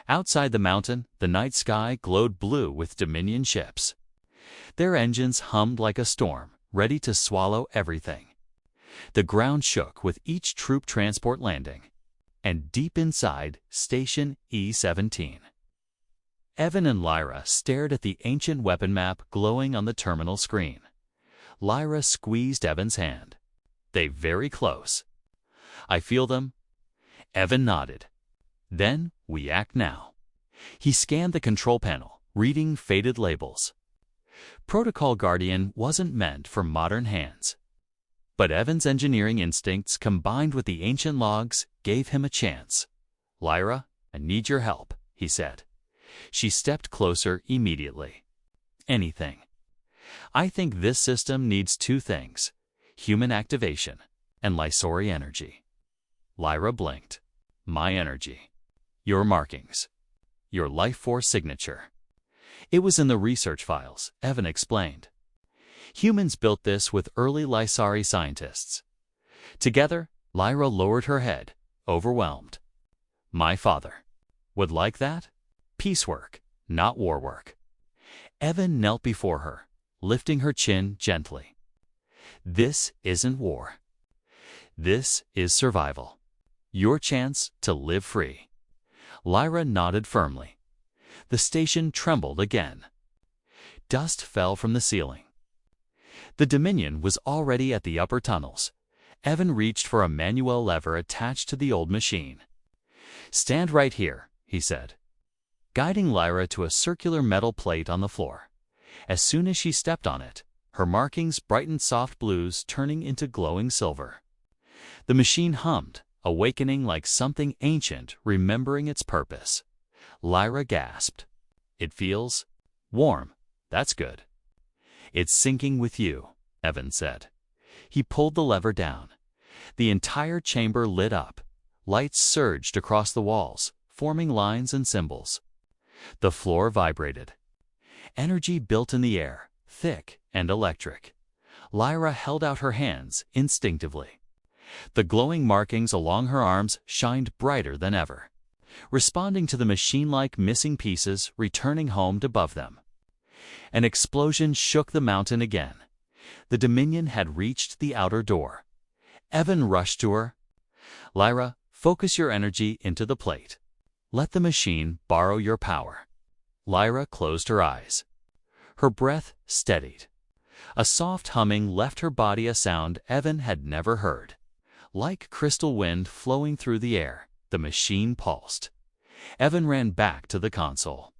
Outside the mountain, the night sky glowed blue with Dominion ships. Their engines hummed like a storm, ready to swallow everything. The ground shook with each troop transport landing. And deep inside, Station E-17. Evan and Lyra stared at the ancient weapon map glowing on the terminal screen. Lyra squeezed Evan's hand. "They very close." "I feel them." Evan nodded. "Then we act now." He scanned the control panel, reading faded labels. Protocol Guardian wasn't meant for modern hands. But Evan's engineering instincts combined with the ancient logs gave him a chance. "Lyra, I need your help," he said. She stepped closer immediately. "Anything. I think this system needs two things: human activation and Lysori energy." Lyra blinked. "My energy. Your markings. Your life force signature." It was in the research files, Evan explained. Humans built this with early Lysari scientists. Together, Lyra lowered her head, overwhelmed. "My father would like that? Piecework, not war work." Evan knelt before her, lifting her chin gently. "This isn't war. This is survival. Your chance to live free." Lyra nodded firmly. The station trembled again. Dust fell from the ceiling. The Dominion was already at the upper tunnels. Evan reached for a manual lever attached to the old machine. "Stand right here," he said, guiding Lyra to a circular metal plate on the floor. As soon as she stepped on it, her markings brightened soft blues, turning into glowing silver. The machine hummed, awakening like something ancient remembering its purpose. Lyra gasped. "It feels warm. That's good." "It's syncing with you," Evan said. He pulled the lever down. The entire chamber lit up. Lights surged across the walls, forming lines and symbols. The floor vibrated. Energy built in the air, thick and electric. Lyra held out her hands instinctively. The glowing markings along her arms shined brighter than ever, responding to the machine-like missing pieces returning home above them. An explosion shook the mountain again. The Dominion had reached the outer door. Evan rushed to her. "Lyra, focus your energy into the plate. Let the machine borrow your power." Lyra closed her eyes. Her breath steadied. A soft humming left her body, a sound Evan had never heard. Like crystal wind flowing through the air, the machine pulsed. Evan ran back to the console.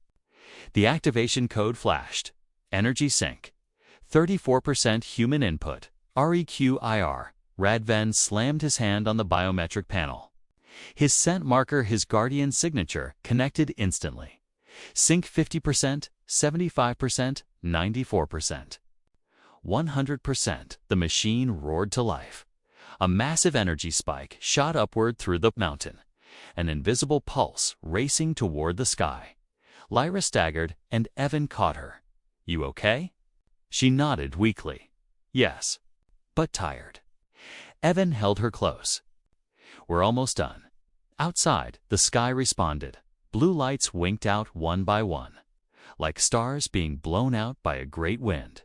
The activation code flashed. Energy sync. 34% human input. REQIR. Radven slammed his hand on the biometric panel. His scent marker, his guardian signature, connected instantly. Sync 50%, 75%, 94%. 100%. The machine roared to life. A massive energy spike shot upward through the mountain, an invisible pulse racing toward the sky. Lyra staggered, and Evan caught her. "You okay?" She nodded weakly. "Yes, but tired." Evan held her close. "We're almost done." Outside, the sky responded. Blue lights winked out one by one, like stars being blown out by a great wind.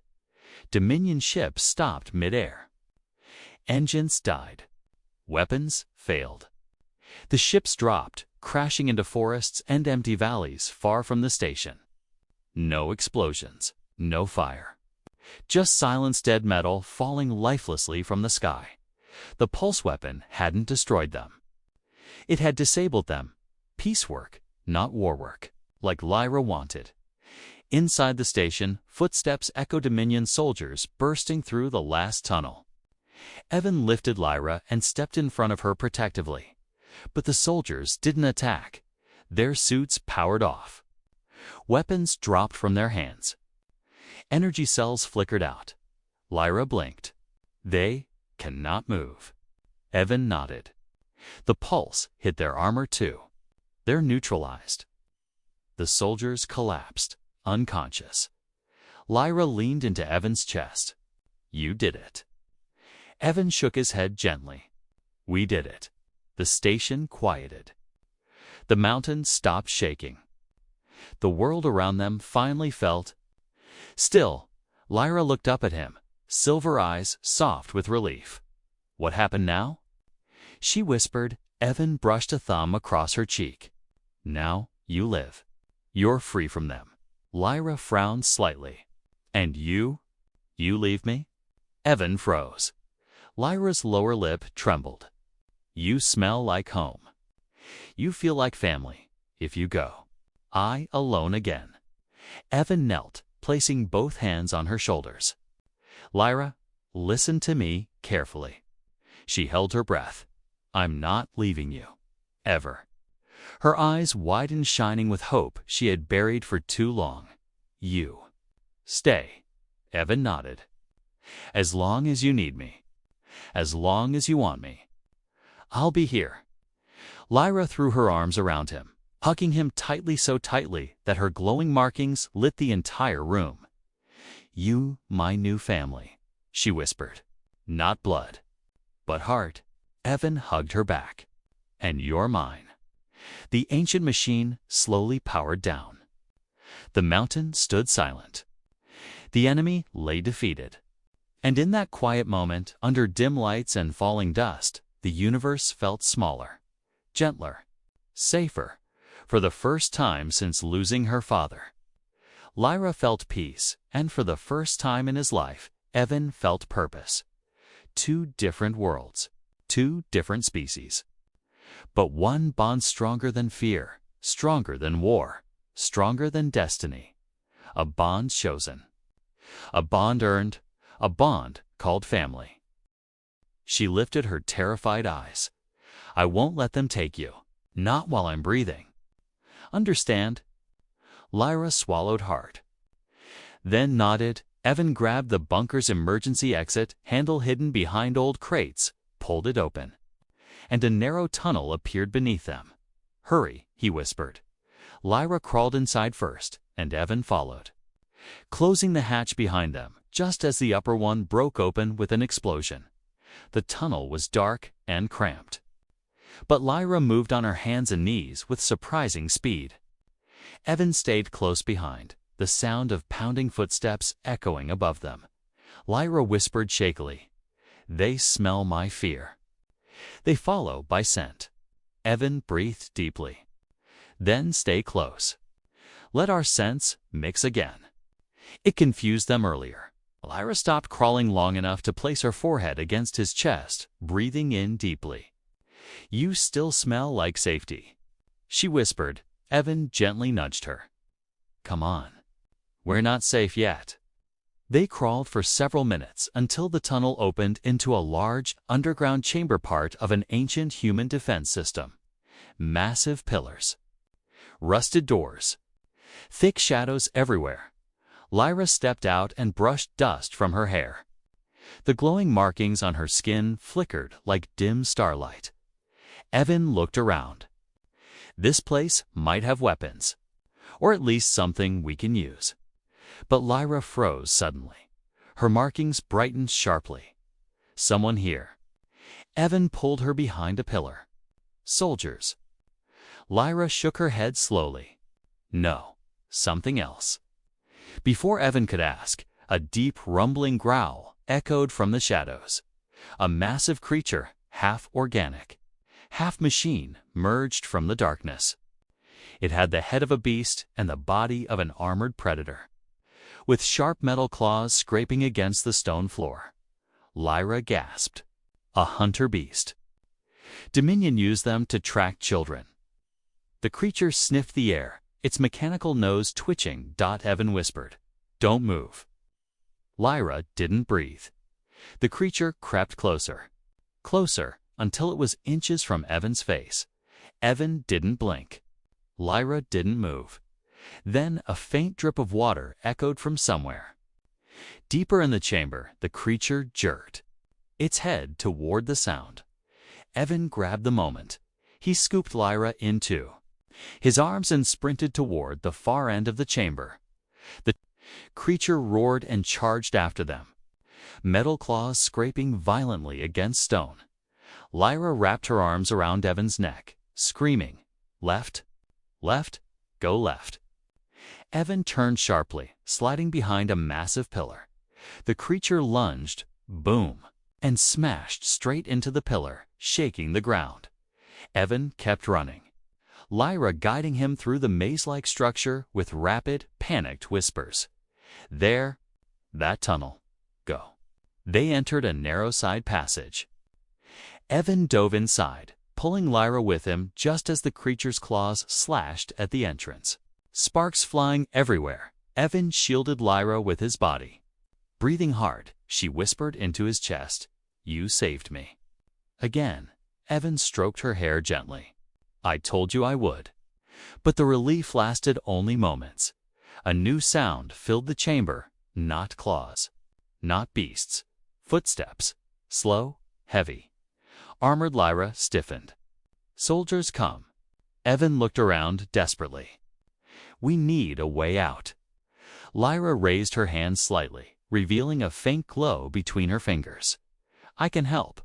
Dominion ships stopped midair. Engines died. Weapons failed. The ships dropped, crashing into forests and empty valleys far from the station. No explosions, no fire. Just silenced dead metal falling lifelessly from the sky. The pulse weapon hadn't destroyed them. It had disabled them. Piecework, not war work, like Lyra wanted. Inside the station, footsteps echoed, Dominion soldiers bursting through the last tunnel. Evan lifted Lyra and stepped in front of her protectively. But the soldiers didn't attack. Their suits powered off. Weapons dropped from their hands. Energy cells flickered out. Lyra blinked. "They cannot move." Evan nodded. The pulse hit their armor too. "They're neutralized." The soldiers collapsed, unconscious. Lyra leaned into Evan's chest. "You did it." Evan shook his head gently. "We did it." The station quieted. The mountain stopped shaking. The world around them finally felt still. Lyra looked up at him, silver eyes soft with relief. What happened now? She whispered. Evan brushed a thumb across her cheek. Now you live. You're free from them. Lyra frowned slightly. And you? You leave me? Evan froze. Lyra's lower lip trembled. You smell like home. You feel like family if you go. I alone again. Evan knelt, placing both hands on her shoulders. Lyra, listen to me carefully. She held her breath. I'm not leaving you. Ever. Her eyes widened, shining with hope she had buried for too long. You. Stay. Evan nodded. As long as you need me. As long as you want me. I'll be here. Lyra threw her arms around him, hugging him tightly, so tightly that her glowing markings lit the entire room. You, my new family, she whispered. Not blood, but heart. Evan hugged her back. And you're mine. The ancient machine slowly powered down. The mountain stood silent. The enemy lay defeated. And in that quiet moment, under dim lights and falling dust, the universe felt smaller, gentler, safer, for the first time since losing her father. Lyra felt peace, and for the first time in his life, Evan felt purpose. Two different worlds, two different species. But one bond stronger than fear, stronger than war, stronger than destiny. A bond chosen. A bond earned, a bond called family. She lifted her terrified eyes. I won't let them take you, not while I'm breathing. Understand? Lyra swallowed hard. Then nodded. Evan grabbed the bunker's emergency exit handle hidden behind old crates, pulled it open, and a narrow tunnel appeared beneath them. Hurry, he whispered. Lyra crawled inside first, and Evan followed, closing the hatch behind them just as the upper one broke open with an explosion. The tunnel was dark and cramped. But Lyra moved on her hands and knees with surprising speed. Evan stayed close behind, the sound of pounding footsteps echoing above them. Lyra whispered shakily, They smell my fear. They follow by scent. Evan breathed deeply. Then stay close. Let our scents mix again. It confused them earlier. Lyra stopped crawling long enough to place her forehead against his chest, breathing in deeply. You still smell like safety, she whispered. Evan gently nudged her. Come on. We're not safe yet. They crawled for several minutes until the tunnel opened into a large, underground chamber, part of an ancient human defense system. Massive pillars. Rusted doors. Thick shadows everywhere. Lyra stepped out and brushed dust from her hair. The glowing markings on her skin flickered like dim starlight. Evan looked around. This place might have weapons, or at least something we can use. But Lyra froze suddenly. Her markings brightened sharply. Someone here. Evan pulled her behind a pillar. Soldiers. Lyra shook her head slowly. No, something else. Before Evan could ask, a deep rumbling growl echoed from the shadows. A massive creature, half organic, half machine, merged from the darkness. It had the head of a beast and the body of an armored predator, with sharp metal claws scraping against the stone floor. Lyra gasped. A hunter beast. Dominion used them to track children. The creature sniffed the air, its mechanical nose twitching. Evan whispered, Don't move. Lyra didn't breathe. The creature crept closer. Closer, until it was inches from Evan's face. Evan didn't blink. Lyra didn't move. Then a faint drip of water echoed from somewhere. Deeper in the chamber, the creature jerked its head toward the sound. Evan grabbed the moment. He scooped Lyra in two, his arms, and sprinted toward the far end of the chamber. The creature roared and charged after them, metal claws scraping violently against stone. Lyra wrapped her arms around Evan's neck, screaming, Left, left, go left. Evan turned sharply, sliding behind a massive pillar. The creature lunged, boom, and smashed straight into the pillar, shaking the ground. Evan kept running, Lyra guiding him through the maze-like structure with rapid, panicked whispers. There, that tunnel, go. They entered a narrow side passage. Evan dove inside, pulling Lyra with him just as the creature's claws slashed at the entrance. Sparks flying everywhere, Evan shielded Lyra with his body. Breathing hard, she whispered into his chest, "You saved me." Again, Evan stroked her hair gently. "I told you I would." But the relief lasted only moments. A new sound filled the chamber, not claws, not beasts, footsteps, slow, heavy. Armored Lyra stiffened. "Soldiers come." Evan looked around desperately. "We need a way out." Lyra raised her hand slightly, revealing a faint glow between her fingers. "I can help.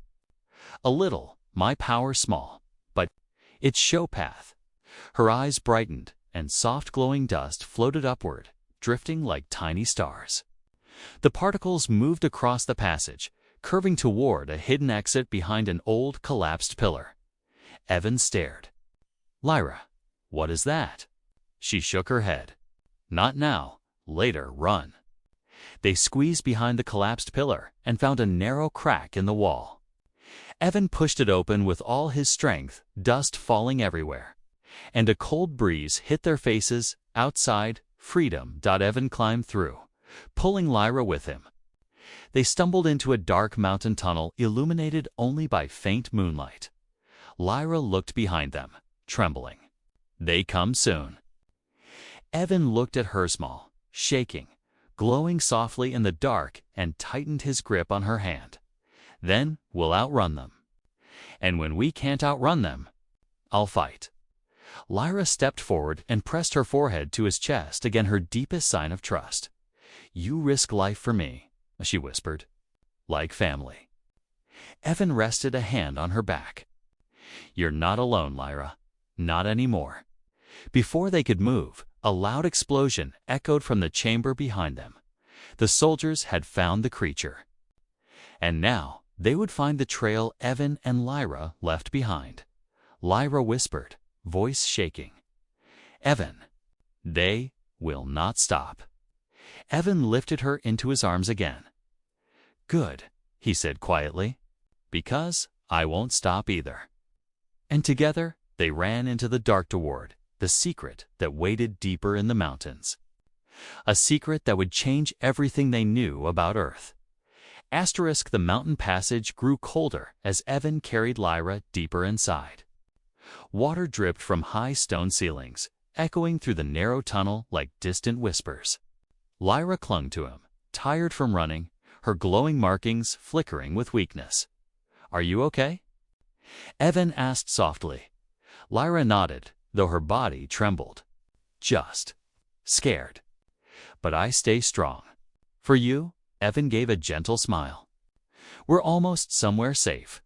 A little, my power small, but it's show path." Her eyes brightened, and soft glowing dust floated upward, drifting like tiny stars. The particles moved across the passage, curving toward a hidden exit behind an old, collapsed pillar. Evan stared. "Lyra, what is that?" She shook her head. "Not now. Later, run." They squeezed behind the collapsed pillar and found a narrow crack in the wall. Evan pushed it open with all his strength, dust falling everywhere. And a cold breeze hit their faces. Outside, freedom. Evan climbed through, pulling Lyra with him. They stumbled into a dark mountain tunnel illuminated only by faint moonlight. Lyra looked behind them, trembling. "They come soon." Evan looked at her small, shaking, glowing softly in the dark, and tightened his grip on her hand. "Then we'll outrun them. And when we can't outrun them, I'll fight." Lyra stepped forward and pressed her forehead to his chest, again her deepest sign of trust. "You risk life for me," she whispered, "like family." Evan rested a hand on her back. "You're not alone, Lyra. Not anymore." Before they could move, a loud explosion echoed from the chamber behind them. The soldiers had found the creature. And now they would find the trail Evan and Lyra left behind. Lyra whispered, voice shaking, "Evan, they will not stop." Evan lifted her into his arms again. "Good," he said quietly, "because I won't stop either." And together they ran into the dark toward the secret that waited deeper in the mountains. A secret that would change everything they knew about Earth. The mountain passage grew colder as Evan carried Lyra deeper inside. Water dripped from high stone ceilings, echoing through the narrow tunnel like distant whispers. Lyra clung to him, tired from running, her glowing markings flickering with weakness. "Are you okay?" Evan asked softly. Lyra nodded, though her body trembled. "Just scared. But I stay strong. For you," Evan gave a gentle smile. "We're almost somewhere safe.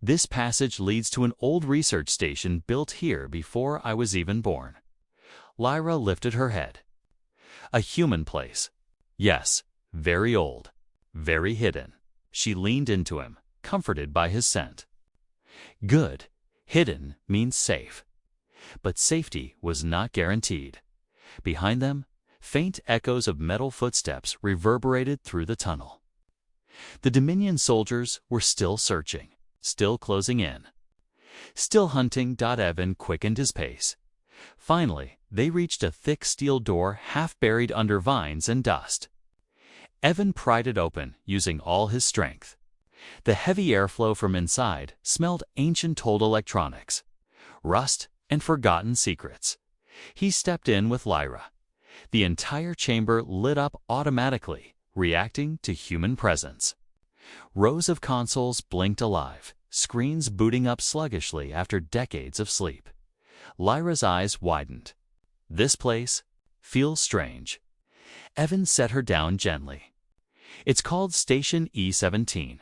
This passage leads to an old research station built here before I was even born." Lyra lifted her head. "A human place. Yes, very old, very hidden." She leaned into him, comforted by his scent. "Good. Hidden means safe." But safety was not guaranteed. Behind them, faint echoes of metal footsteps reverberated through the tunnel. The Dominion soldiers were still searching, still closing in, still hunting. Evan quickened his pace. Finally, they reached a thick steel door half buried under vines and dust. Evan pried it open, using all his strength. The heavy airflow from inside smelled ancient old electronics, rust, and forgotten secrets. He stepped in with Lyra. The entire chamber lit up automatically, reacting to human presence. Rows of consoles blinked alive, screens booting up sluggishly after decades of sleep. Lyra's eyes widened. "This place feels strange." Evan set her down gently. "It's called Station E-17.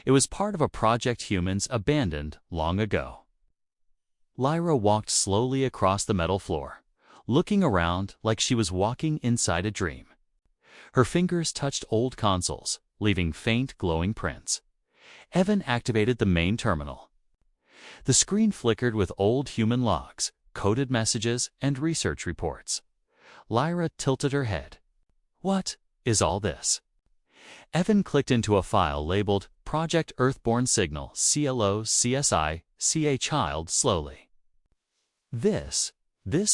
It was part of a project humans abandoned long ago." Lyra walked slowly across the metal floor, looking around like she was walking inside a dream. Her fingers touched old consoles, leaving faint glowing prints. Evan activated the main terminal. The screen flickered with old human logs, coded messages, and research reports. Lyra tilted her head. What is all this? Evan clicked into a file labeled Project Earthborne Signal CLO-CSI CA Child slowly. This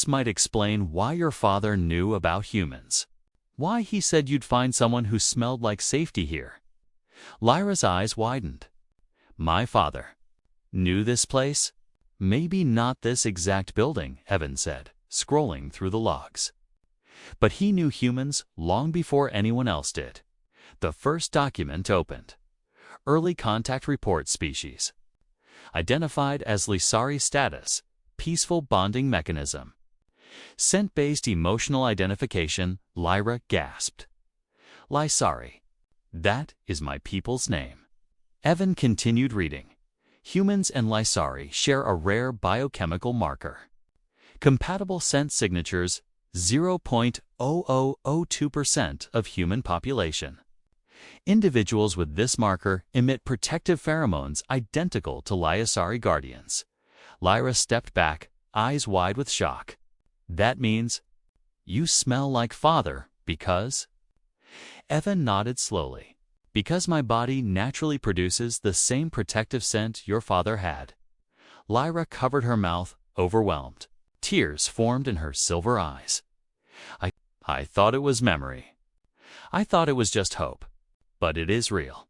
might explain why your father knew about humans. Why he said you'd find someone who smelled like safety here. Lyra's eyes widened. My father knew this place? Maybe not this exact building, Evan said, scrolling through the logs. But he knew humans long before anyone else did. The first document opened. Early contact report species. Identified as Lysari status, peaceful bonding mechanism. Scent-based emotional identification, Lyra gasped. Lysari. That is my people's name. Evan continued reading. Humans and Lysari share a rare biochemical marker. Compatible scent signatures 0.0002% of human population. Individuals with this marker emit protective pheromones identical to Lysari guardians. Lyra stepped back, eyes wide with shock. That means you smell like father because? Evan nodded slowly. Because my body naturally produces the same protective scent your father had. Lyra covered her mouth, overwhelmed. Tears formed in her silver eyes. I thought it was memory. I thought it was just hope. But it is real.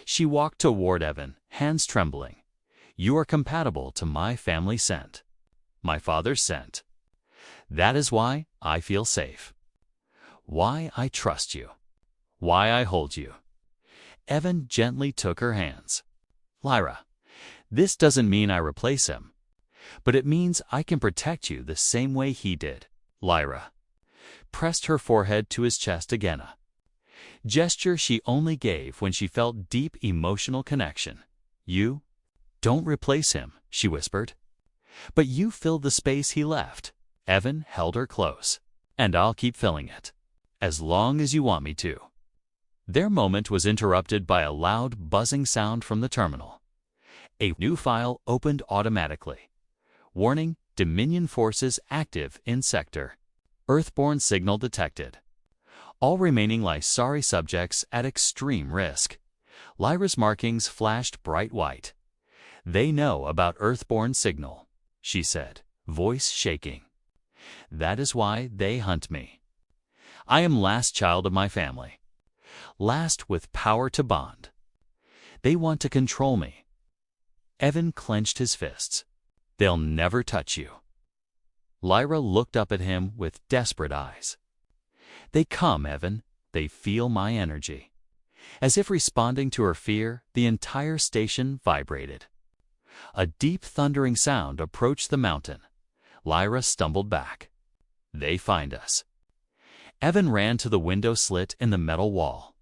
She walked toward Evan, hands trembling. You are compatible to my family scent. My father's scent. That is why I feel safe. Why I trust you. Why I hold you. Evan gently took her hands. Lyra, this doesn't mean I replace him. But it means I can protect you the same way he did. Lyra pressed her forehead to his chest again. A gesture she only gave when she felt deep emotional connection. You don't replace him, she whispered. But you filled the space he left. Evan held her close. And I'll keep filling it. As long as you want me to. Their moment was interrupted by a loud buzzing sound from the terminal. A new file opened automatically. Warning, Dominion forces active in sector. Earthborne signal detected. All remaining Lysari subjects at extreme risk. Lyra's markings flashed bright white. They know about Earthborne signal, she said, voice shaking. That is why they hunt me. I am last child of my family. Last with power to bond. They want to control me. Evan clenched his fists. They'll never touch you. Lyra looked up at him with desperate eyes. They come, Evan. They feel my energy. As if responding to her fear, the entire station vibrated. A deep thundering sound approached the mountain. Lyra stumbled back. They find us. Evan ran to the window slit in the metal wall.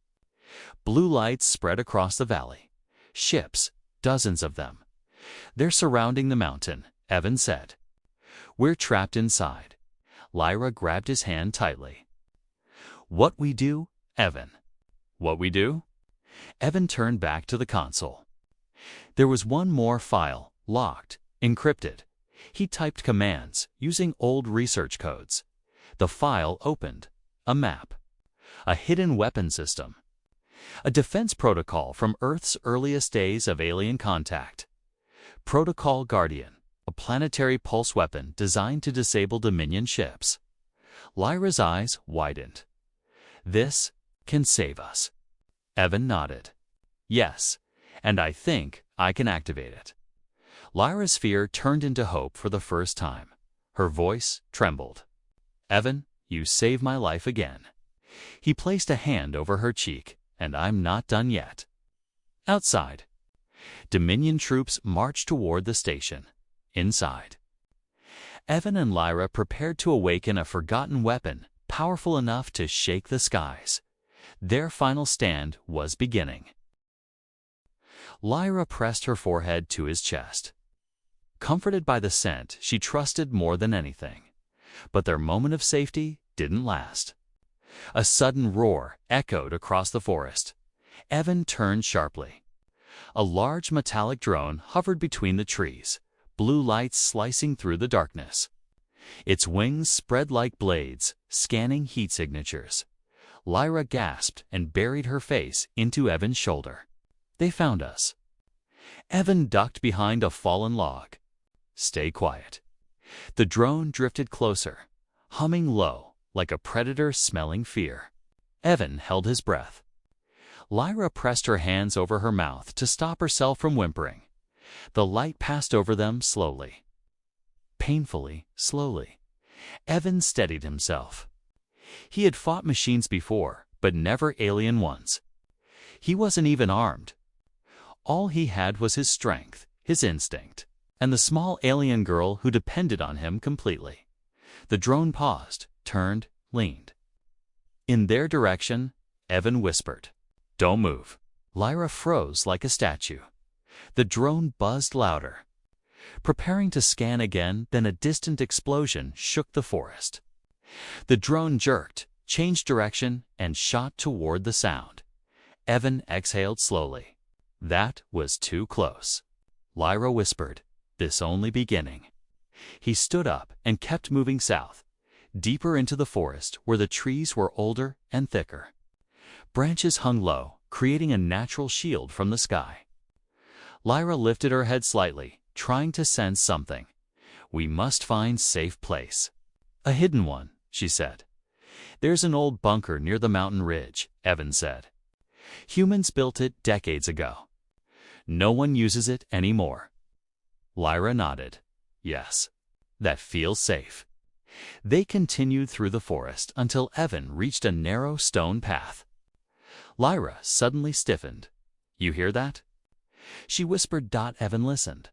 Blue lights spread across the valley. Ships, dozens of them. They're surrounding the mountain, Evan said. We're trapped inside. Lyra grabbed his hand tightly. What we do, Evan? What we do? Evan turned back to the console. There was one more file, locked, encrypted. He typed commands using old research codes. The file opened. A map. A hidden weapon system. A defense protocol from Earth's earliest days of alien contact. Protocol Guardian, a planetary pulse weapon designed to disable Dominion ships. Lyra's eyes widened. This can save us. Evan nodded. Yes, and I think I can activate it. Lyra's fear turned into hope for the first time. Her voice trembled. Evan, you saved my life again. He placed a hand over her cheek, and I'm not done yet. Outside. Dominion troops marched toward the station. Inside. Evan and Lyra prepared to awaken a forgotten weapon, powerful enough to shake the skies. Their final stand was beginning. Lyra pressed her forehead to his chest. comforted by the scent she trusted more than anything. But their moment of safety didn't last. A sudden roar echoed across the forest. Evan turned sharply. A large metallic drone hovered between the trees, blue lights slicing through the darkness. Its wings spread like blades, scanning heat signatures. Lyra gasped and buried her face into Evan's shoulder. They found us. Evan ducked behind a fallen log. Stay quiet. The drone drifted closer, humming low like a predator smelling fear. Evan held his breath. Lyra pressed her hands over her mouth to stop herself from whimpering. The light passed over them slowly. Painfully, slowly. Evan steadied himself. He had fought machines before, but never alien ones. He wasn't even armed. All he had was his strength, his instinct, and the small alien girl who depended on him completely. The drone paused, turned, leaned. In their direction, Evan whispered, "Don't move." Lyra froze like a statue. The drone buzzed louder. Preparing to scan again, then a distant explosion shook the forest. The drone jerked, changed direction, and shot toward the sound. Evan exhaled slowly. That was too close. Lyra whispered, "This only beginning." He stood up and kept moving south, deeper into the forest where the trees were older and thicker. Branches hung low, creating a natural shield from the sky. Lyra lifted her head slightly, trying to sense something. "We must find safe place." "A hidden one," she said. "There's an old bunker near the mountain ridge," Evan said. "Humans built it decades ago. No one uses it anymore." Lyra nodded. "Yes, that feels safe." They continued through the forest until Evan reached a narrow stone path. Lyra suddenly stiffened. "You hear that?" She whispered. Evan listened.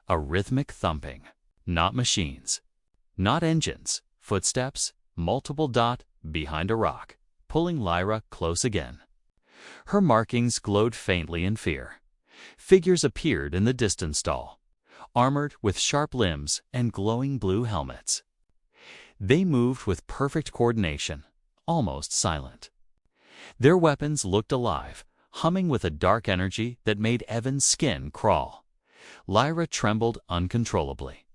A rhythmic thumping. Not machines. Not engines. Footsteps. Multiple. Behind a rock, pulling Lyra close again. Her markings glowed faintly in fear. Figures appeared in the distant stall, armored with sharp limbs and glowing blue helmets. They moved with perfect coordination, almost silent. Their weapons looked alive, humming with a dark energy that made Evan's skin crawl. Lyra trembled uncontrollably.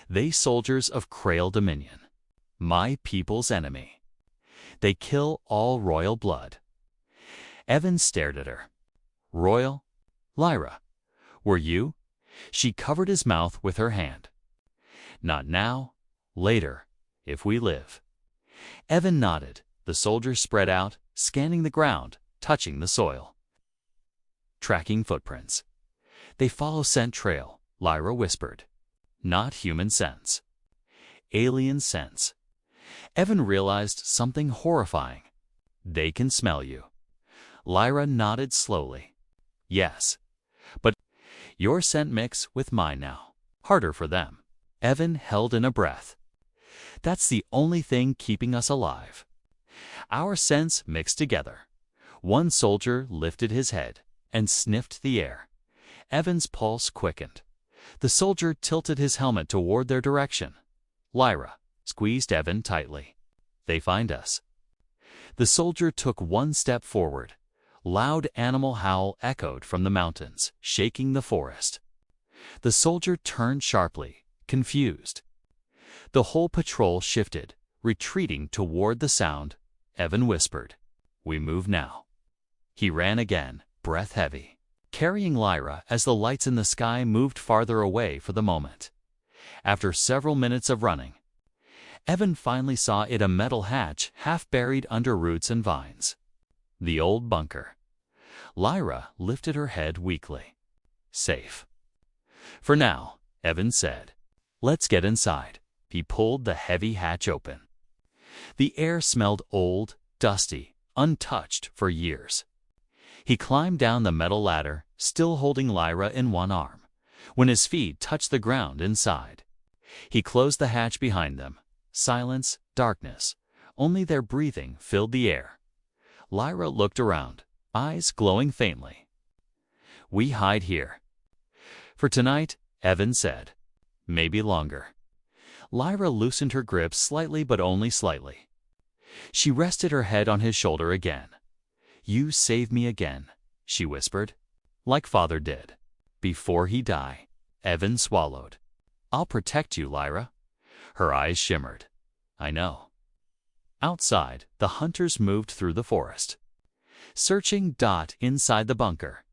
They soldiers of Krail Dominion. My people's enemy. They kill all royal blood. Evan stared at her. "Royal? Lyra, were you?" She covered his mouth with her hand. "Not now. Later, if we live." Evan nodded. The soldiers spread out, scanning the ground, touching the soil. Tracking footprints. "They follow scent trail," Lyra whispered. "Not human scents. Alien scents." Evan realized something horrifying. "They can smell you." Lyra nodded slowly. "Yes, but your scent mix with mine now. Harder for them." Evan held in a breath. "That's the only thing keeping us alive. Our scents mixed together." One soldier lifted his head and sniffed the air. Evan's pulse quickened. The soldier tilted his helmet toward their direction. Lyra squeezed Evan tightly. "They find us." The soldier took one step forward. Loud animal howl echoed from the mountains, shaking the forest. The soldier turned sharply, confused. The whole patrol shifted, retreating toward the sound. Evan whispered, "We move now." He ran again, breath heavy, carrying Lyra as the lights in the sky moved farther away for the moment. After several minutes of running, Evan finally saw a metal hatch half buried under roots and vines. The old bunker. Lyra lifted her head weakly. "Safe." "For now," Evan said. "Let's get inside." He pulled the heavy hatch open. The air smelled old, dusty, untouched for years. He climbed down the metal ladder, still holding Lyra in one arm, when his feet touched the ground inside. He closed the hatch behind them. Silence, darkness. Only their breathing filled the air. Lyra looked around, eyes glowing faintly. "We hide here." "For tonight," Evan said. maybe longer. Lyra loosened her grip slightly, but only slightly. She rested her head on his shoulder again. "You save me again," she whispered, "like Father did. Before he die." Evan swallowed. "I'll protect you, Lyra." Her eyes shimmered. "I know." Outside, the hunters moved through the forest, searching inside the bunker.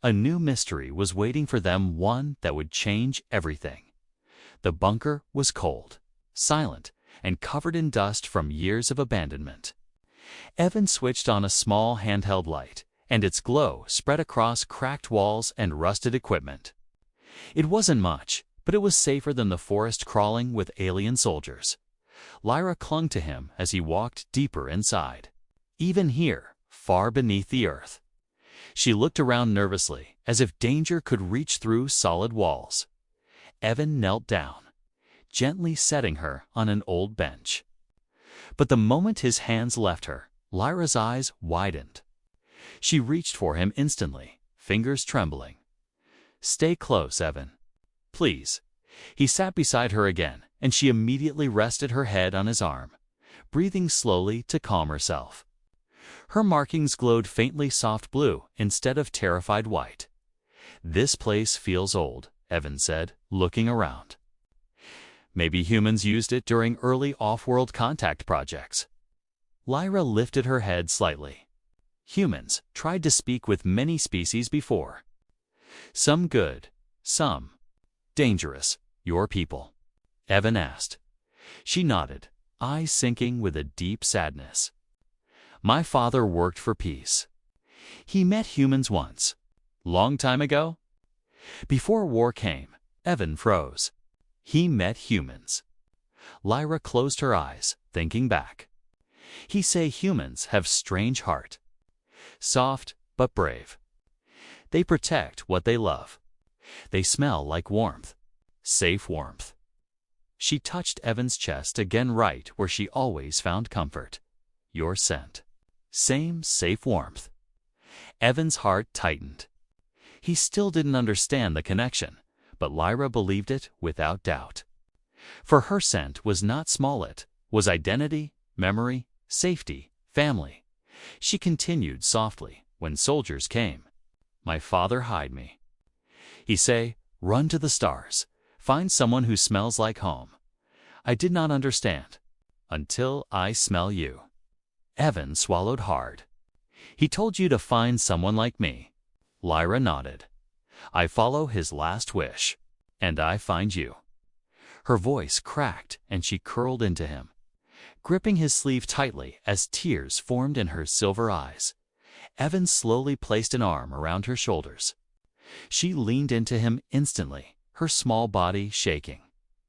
A new mystery was waiting for them, one that would change everything. The bunker was cold, silent, and covered in dust from years of abandonment. Evan switched on a small handheld light, and its glow spread across cracked walls and rusted equipment. It wasn't much, but it was safer than the forest crawling with alien soldiers. Lyra clung to him as he walked deeper inside. Even here, far beneath the earth. She looked around nervously, as if danger could reach through solid walls. Evan knelt down, gently setting her on an old bench. But the moment his hands left her, Lyra's eyes widened. She reached for him instantly, fingers trembling. "Stay close, Evan. Please." He sat beside her again, and she immediately rested her head on his arm, breathing slowly to calm herself. Her markings glowed faintly soft blue instead of terrified white. "This place feels old," Evan said, looking around. "Maybe humans used it during early off-world contact projects." Lyra lifted her head slightly. "Humans tried to speak with many species before. Some good, some dangerous. Your people?" Evan asked. She nodded, eyes sinking with a deep sadness. "My father worked for peace. He met humans once. Long time ago?" Before war came, Evan froze. He met humans. Lyra closed her eyes, thinking back. He say humans have strange heart. Soft, but brave. They protect what they love. They smell like warmth. Safe warmth. She touched Evan's chest again, right where she always found comfort. "Your scent. Same safe warmth." Evan's heart tightened. He still didn't understand the connection, but Lyra believed it without doubt. For her scent was not small, it was identity, memory, safety, family. She continued softly, "When soldiers came, my father hide me. He say, run to the stars, find someone who smells like home. I did not understand, until I smell you." Evan swallowed hard. "He told you to find someone like me." Lyra nodded. "I follow his last wish, and I find you." Her voice cracked and she curled into him, gripping his sleeve tightly as tears formed in her silver eyes. Evan slowly placed an arm around her shoulders. She leaned into him instantly, her small body shaking.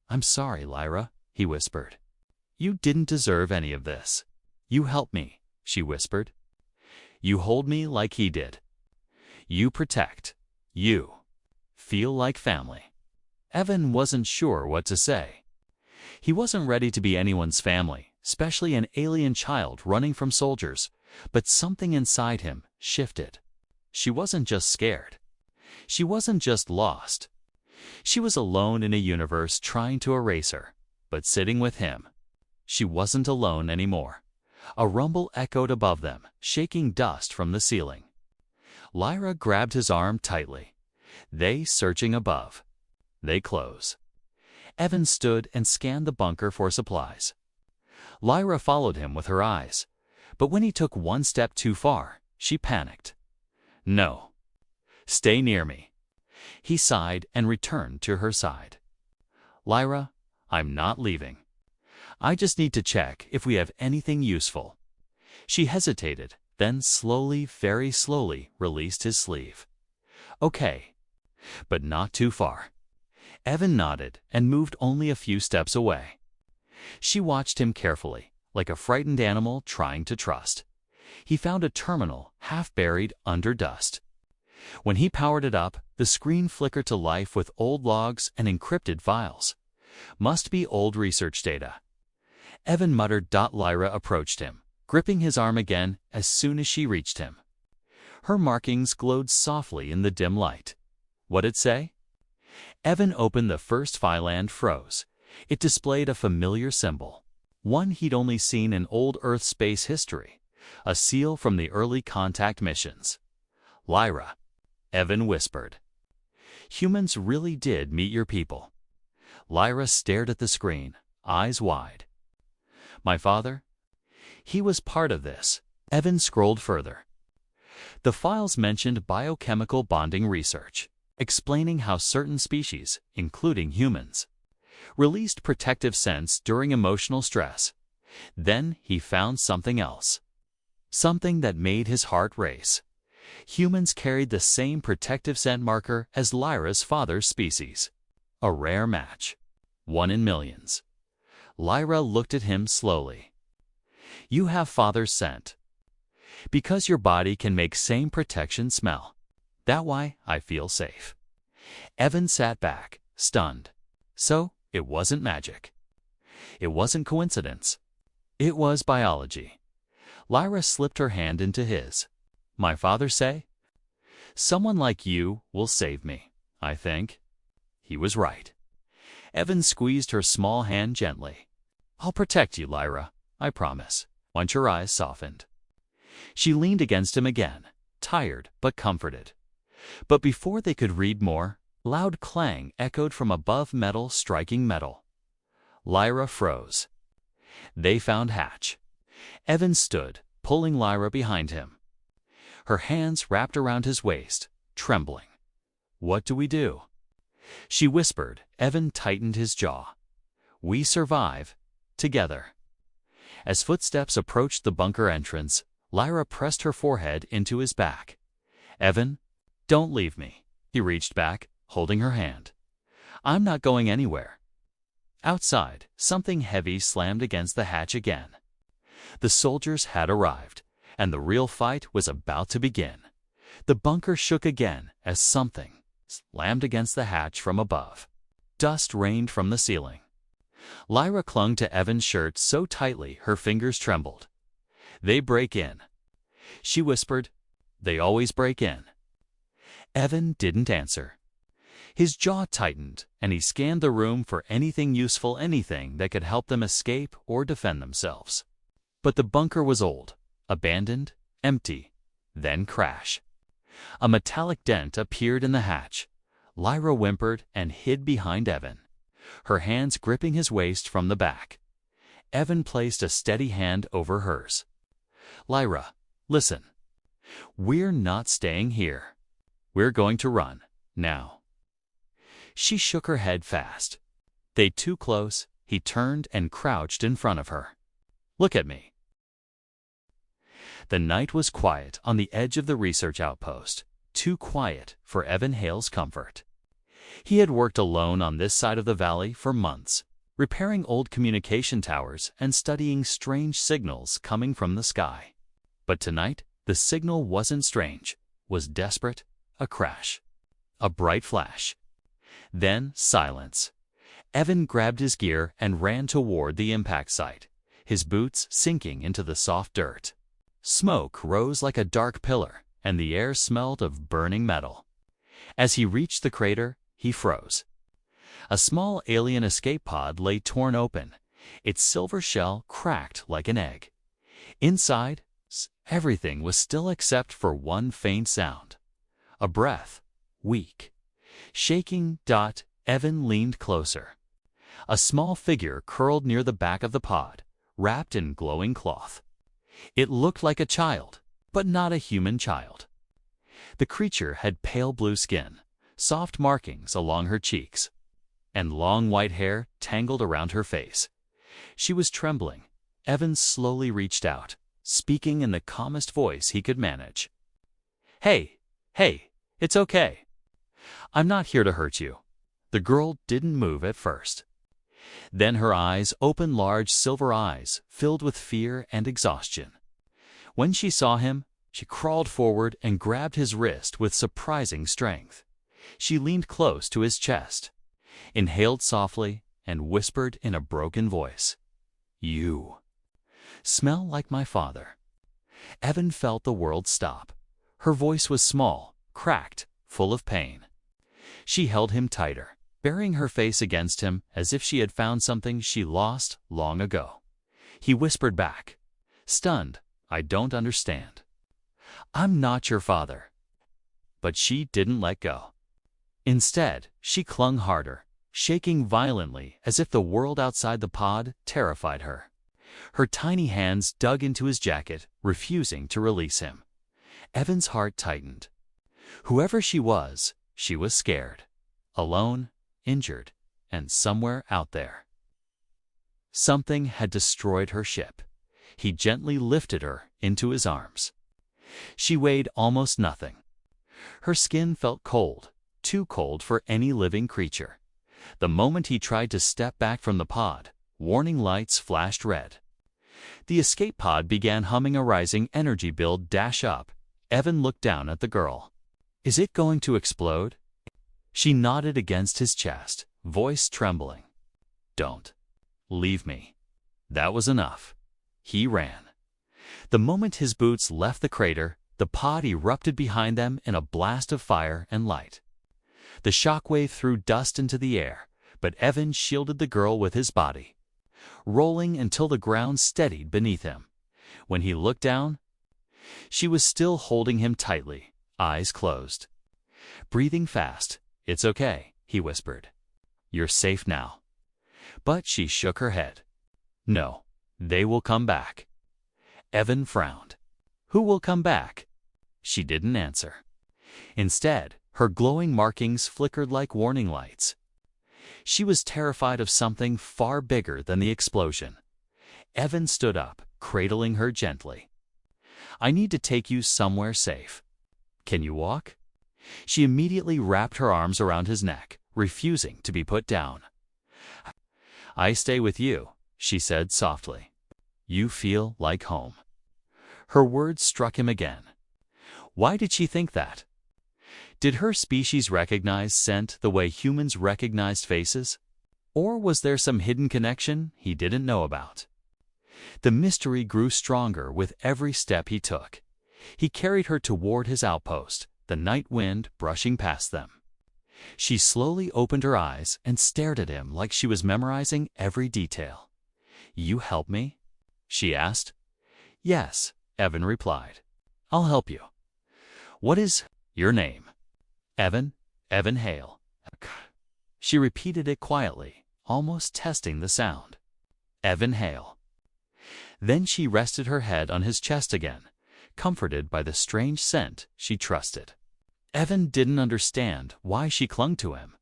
"I'm sorry, Lyra," he whispered. "You didn't deserve any of this." "You help me," she whispered. "You hold me like he did. You protect. You feel like family." Evan wasn't sure what to say. He wasn't ready to be anyone's family, especially an alien child running from soldiers, but something inside him shifted. She wasn't just scared. She wasn't just lost. She was alone in a universe trying to erase her, but sitting with him. She wasn't alone anymore. A rumble echoed above them, shaking dust from the ceiling. Lyra grabbed his arm tightly. They searching above. They close. Evan stood and scanned the bunker for supplies. Lyra followed him with her eyes, but when he took one step too far, she panicked. "No. Stay near me." He sighed and returned to her side. "Lyra, I'm not leaving. I just need to check if we have anything useful." She hesitated, then slowly, very slowly, released his sleeve. "Okay, but not too far." Evan nodded and moved only a few steps away. She watched him carefully, like a frightened animal trying to trust. He found a terminal half buried under dust. When he powered it up, the screen flickered to life with old logs and encrypted files. Must be old research data. Evan muttered. Lyra approached him, gripping his arm again as soon as she reached him. Her markings glowed softly in the dim light. What'd it say? Evan opened the first file and froze. It displayed a familiar symbol, one he'd only seen in old Earth space history, a seal from the early contact missions. "Lyra," Evan whispered. "Humans really did meet your people." Lyra stared at the screen, eyes wide. "My father? He was part of this." Evan scrolled further. The files mentioned biochemical bonding research, explaining how certain species, including humans, released protective scents during emotional stress. Then he found something else. Something that made his heart race. Humans carried the same protective scent marker as Lyra's father's species. A rare match. One in millions. Lyra looked at him slowly. "You have father's scent. Because your body can make same protection smell. That why I feel safe." Evan sat back, stunned. So, it wasn't magic. It wasn't coincidence. It was biology. Lyra slipped her hand into his. "My father say? Someone like you will save me, I think." He was right. Evan squeezed her small hand gently. "I'll protect you, Lyra, I promise." Once her eyes softened. She leaned against him again, tired but comforted. But before they could read more, loud clang echoed from above, metal striking metal. Lyra froze. They found Hatch. Evan stood, pulling Lyra behind him. Her hands wrapped around his waist, trembling. "What do we do?" she whispered. Evan tightened his jaw. "We survive, together." As footsteps approached the bunker entrance, Lyra pressed her forehead into his back. "Evan, don't leave me." He reached back, holding her hand. "I'm not going anywhere." Outside, something heavy slammed against the hatch again. The soldiers had arrived, and the real fight was about to begin. The bunker shook again as something slammed against the hatch from above. Dust rained from the ceiling. Lyra clung to Evan's shirt so tightly her fingers trembled. "They break in," she whispered. "They always break in." Evan didn't answer. His jaw tightened, and he scanned the room for anything useful, anything that could help them escape or defend themselves. But the bunker was old, abandoned, empty. Then crash. A metallic dent appeared in the hatch. Lyra whimpered and hid behind Evan, her hands gripping his waist from the back. Evan placed a steady hand over hers. "Lyra, listen. We're not staying here. We're going to run, now." She shook her head fast. "They too close." He turned and crouched in front of her. "Look at me." The night was quiet on the edge of the research outpost, too quiet for Evan Hale's comfort. He had worked alone on this side of the valley for months, repairing old communication towers and studying strange signals coming from the sky. But tonight, the signal wasn't strange, was desperate, a crash. A bright flash. Then silence. Evan grabbed his gear and ran toward the impact site, his boots sinking into the soft dirt. Smoke rose like a dark pillar, and the air smelled of burning metal. As he reached the crater, he froze. A small alien escape pod lay torn open, its silver shell cracked like an egg. Inside, everything was still except for one faint sound. A breath, weak, shaking. Evan leaned closer. A small figure curled near the back of the pod, wrapped in glowing cloth. It looked like a child, but not a human child. The creature had pale blue skin, soft markings along her cheeks, and long white hair tangled around her face. She was trembling. Evan slowly reached out, speaking in the calmest voice he could manage. Hey, it's okay. I'm not here to hurt you." The girl didn't move at first. Then her eyes opened, large silver eyes filled with fear and exhaustion. When she saw him, she crawled forward and grabbed his wrist with surprising strength. She leaned close to his chest, inhaled softly, and whispered in a broken voice, "You smell like my father." Evan felt the world stop. Her voice was small, cracked, full of pain. She held him tighter. burying her face against him as if she had found something she lost long ago. He whispered back, stunned, "I don't understand." "I'm not your father." But she didn't let go. Instead, she clung harder, shaking violently as if the world outside the pod terrified her. Her tiny hands dug into his jacket, refusing to release him. Evan's heart tightened. Whoever she was scared. Alone, injured, and somewhere out there. Something had destroyed her ship. He gently lifted her into his arms. She weighed almost nothing. Her skin felt cold, too cold for any living creature. The moment he tried to step back from the pod, warning lights flashed red. The escape pod began humming a rising energy build dash up. Evan looked down at the girl. "Is it going to explode?" She nodded against his chest, voice trembling. "Don't. Leave me." That was enough. He ran. The moment his boots left the crater, the pod erupted behind them in a blast of fire and light. The shockwave threw dust into the air, but Evan shielded the girl with his body, rolling until the ground steadied beneath him. When he looked down, she was still holding him tightly, eyes closed. Breathing fast. "It's okay," he whispered. "You're safe now." But she shook her head. "No, they will come back." Evan frowned. "Who will come back?" She didn't answer. Instead, her glowing markings flickered like warning lights. She was terrified of something far bigger than the explosion. Evan stood up, cradling her gently. "I need to take you somewhere safe. Can you walk?" She immediately wrapped her arms around his neck, refusing to be put down. "I stay with you," she said softly. "You feel like home." Her words struck him again. Why did she think that? Did her species recognize scent the way humans recognized faces? Or was there some hidden connection he didn't know about? The mystery grew stronger with every step he took. He carried her toward his outpost, the night wind brushing past them. She slowly opened her eyes and stared at him like she was memorizing every detail. "You help me?" she asked. "Yes," Evan replied. "I'll help you. What is your name?" "Evan. Evan Hale." She repeated it quietly, almost testing the sound. "Evan Hale." Then she rested her head on his chest again, comforted by the strange scent she trusted. Evan didn't understand why she clung to him,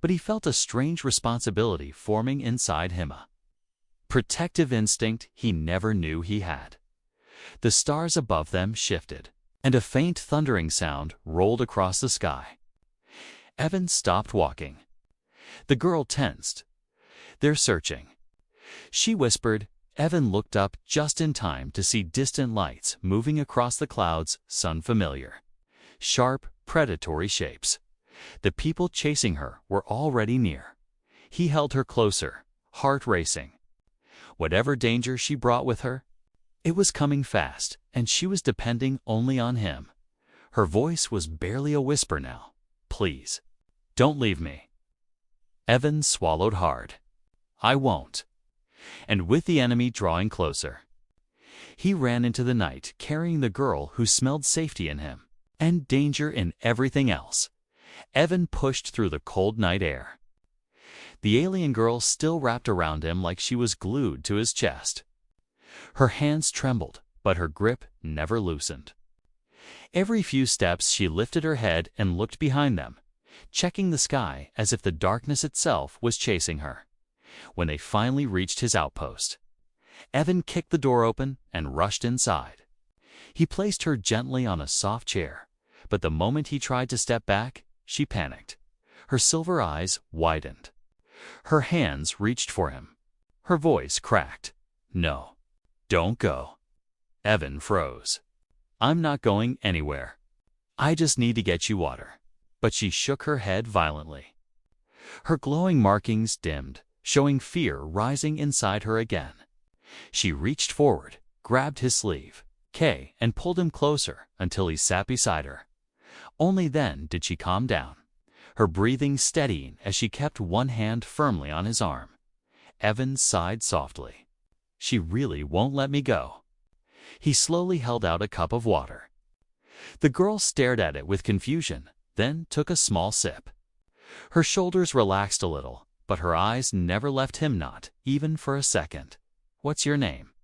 but he felt a strange responsibility forming inside him, a protective instinct he never knew he had. The stars above them shifted, and a faint thundering sound rolled across the sky. Evan stopped walking. The girl tensed. "They're searching." She whispered. Evan looked up just in time to see distant lights moving across the clouds, unfamiliar. Sharp, predatory shapes. The people chasing her were already near. He held her closer, heart racing. Whatever danger she brought with her, it was coming fast, and she was depending only on him. Her voice was barely a whisper now. "Please, don't leave me." Evan swallowed hard. "I won't." And with the enemy drawing closer, he ran into the night carrying the girl who smelled safety in him and danger in everything else. Evan pushed through the cold night air. The alien girl still wrapped around him like she was glued to his chest. Her hands trembled, but her grip never loosened. Every few steps she lifted her head and looked behind them, checking the sky as if the darkness itself was chasing her. When they finally reached his outpost, Evan kicked the door open and rushed inside. He placed her gently on a soft chair, but the moment he tried to step back, she panicked. Her silver eyes widened. Her hands reached for him. Her voice cracked. "No, don't go." Evan froze. "I'm not going anywhere. I just need to get you water." But she shook her head violently. Her glowing markings dimmed, showing fear rising inside her again. She reached forward, grabbed his sleeve, and pulled him closer until he sat beside her. Only then did she calm down. her breathing steadying as she kept one hand firmly on his arm. Evan sighed softly. She really won't let me go. He slowly held out a cup of water. The girl stared at it with confusion, then took a small sip. Her shoulders relaxed a little, but her eyes never left him, not even for a second. "What's your name?"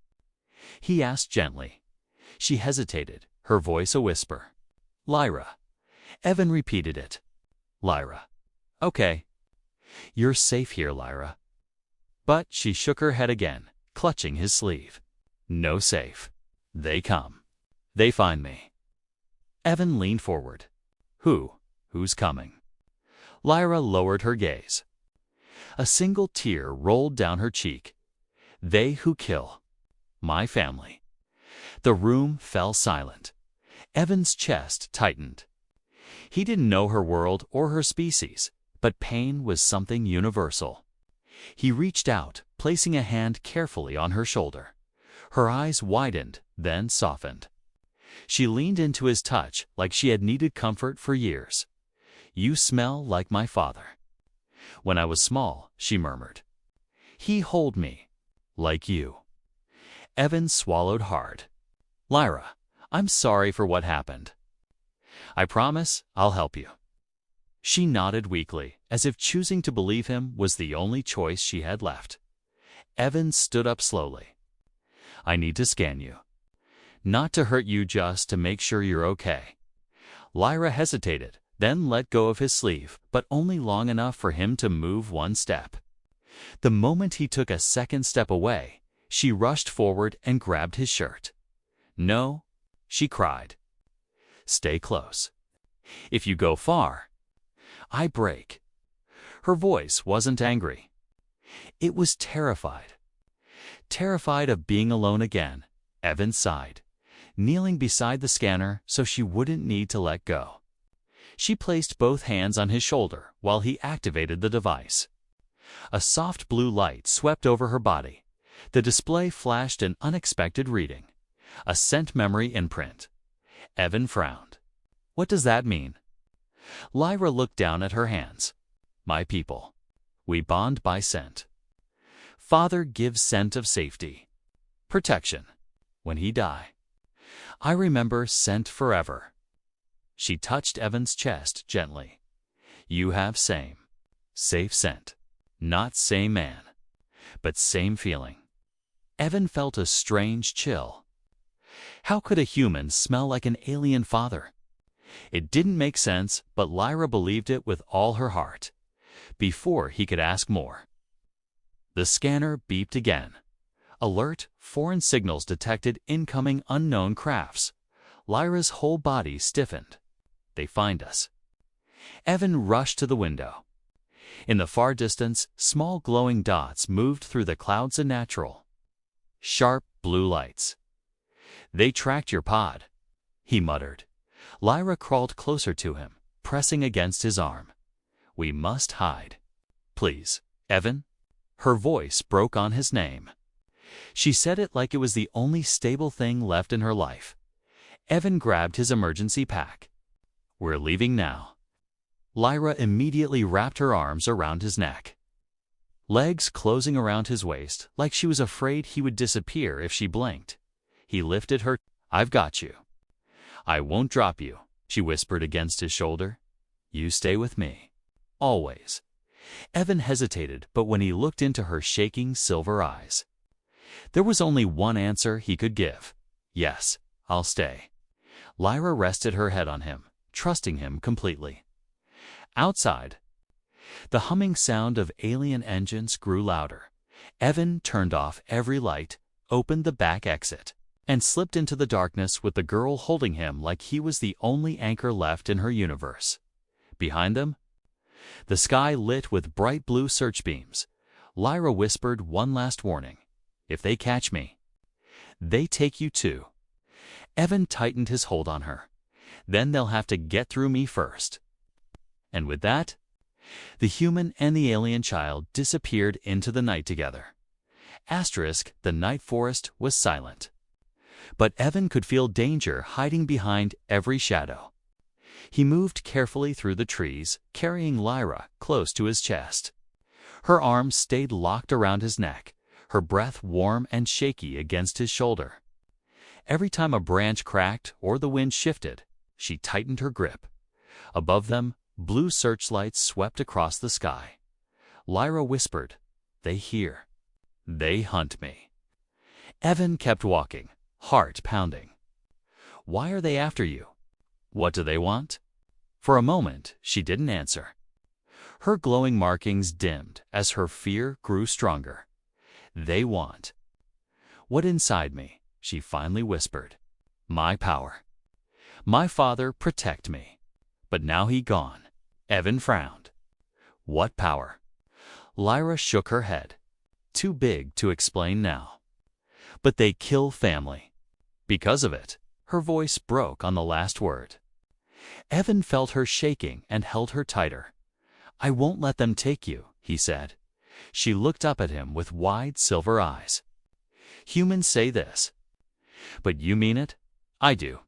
he asked gently. She hesitated, her voice a whisper. "Lyra." Evan repeated it. "Lyra. Okay. You're safe here, Lyra." But she shook her head again, clutching his sleeve. "No safe. They come. They find me." Evan leaned forward. Who's coming?" Lyra lowered her gaze. A single tear rolled down her cheek. "They who kill. My family." The room fell silent. Evan's chest tightened. He didn't know her world or her species, but pain was something universal. He reached out, placing a hand carefully on her shoulder. Her eyes widened, then softened. She leaned into his touch like she had needed comfort for years. "You smell like my father." "When I was small," she murmured. "He hold me. Like you." Evan swallowed hard. "Lyra, I'm sorry for what happened. I promise I'll help you." She nodded weakly, as if choosing to believe him was the only choice she had left. Evan stood up slowly. "I need to scan you. Not to hurt you, just to make sure you're okay." Lyra hesitated, then let go of his sleeve, but only long enough for him to move one step. The moment he took a second step away, she rushed forward and grabbed his shirt. "No," she cried. "Stay close. If you go far, I break." Her voice wasn't angry. It was terrified. Terrified of being alone again. Evan sighed, kneeling beside the scanner so she wouldn't need to let go. She placed both hands on his shoulder while he activated the device. A soft blue light swept over her body. The display flashed an unexpected reading. A scent memory imprint. Evan frowned. "What does that mean?" Lyra looked down at her hands. "My people. We bond by scent. Father gives scent of safety. Protection. When he die. I remember scent forever." She touched Evan's chest gently. "You have same. Safe scent. Not same man, but same feeling." Evan felt a strange chill. How could a human smell like an alien father? It didn't make sense, but Lyra believed it with all her heart. Before he could ask more, the scanner beeped again. "Alert, foreign signals detected, incoming unknown crafts." Lyra's whole body stiffened. "They find us." Evan rushed to the window. In the far distance, small glowing dots moved through the clouds, unnatural. Sharp blue lights. "They tracked your pod," he muttered. Lyra crawled closer to him, pressing against his arm. "We must hide. Please, Evan." Her voice broke on his name. She said it like it was the only stable thing left in her life. Evan grabbed his emergency pack. "We're leaving now." Lyra immediately wrapped her arms around his neck, legs closing around his waist like she was afraid he would disappear if she blinked. He lifted her. "I've got you. I won't drop you," she whispered against his shoulder. "You stay with me. Always." Evan hesitated, but when he looked into her shaking silver eyes, there was only one answer he could give. "Yes, I'll stay." Lyra rested her head on him, trusting him completely. Outside, the humming sound of alien engines grew louder. Evan turned off every light, opened the back exit, and slipped into the darkness with the girl holding him like he was the only anchor left in her universe. Behind them, the sky lit with bright blue search beams. Lyra whispered one last warning. "If they catch me, they take you too." Evan tightened his hold on her. "Then they'll have to get through me first." And with that, the human and the alien child disappeared into the night together. The night forest was silent. But Evan could feel danger hiding behind every shadow. He moved carefully through the trees, carrying Lyra close to his chest. Her arms stayed locked around his neck, her breath warm and shaky against his shoulder. Every time a branch cracked or the wind shifted, she tightened her grip. Above them, blue searchlights swept across the sky. Lyra whispered, "They hear. They hunt me." Evan kept walking, heart pounding. "Why are they after you? What do they want?" For a moment, she didn't answer. Her glowing markings dimmed as her fear grew stronger. "They want what inside me," she finally whispered. "My power. My father protect me. But now he gone." Evan frowned. "What power?" Lyra shook her head. Too big to explain now. "But they kill family." Because of it, her voice broke on the last word. Evan felt her shaking and held her tighter. "I won't let them take you," he said. She looked up at him with wide silver eyes. "Humans say this. But you mean it?" "I do.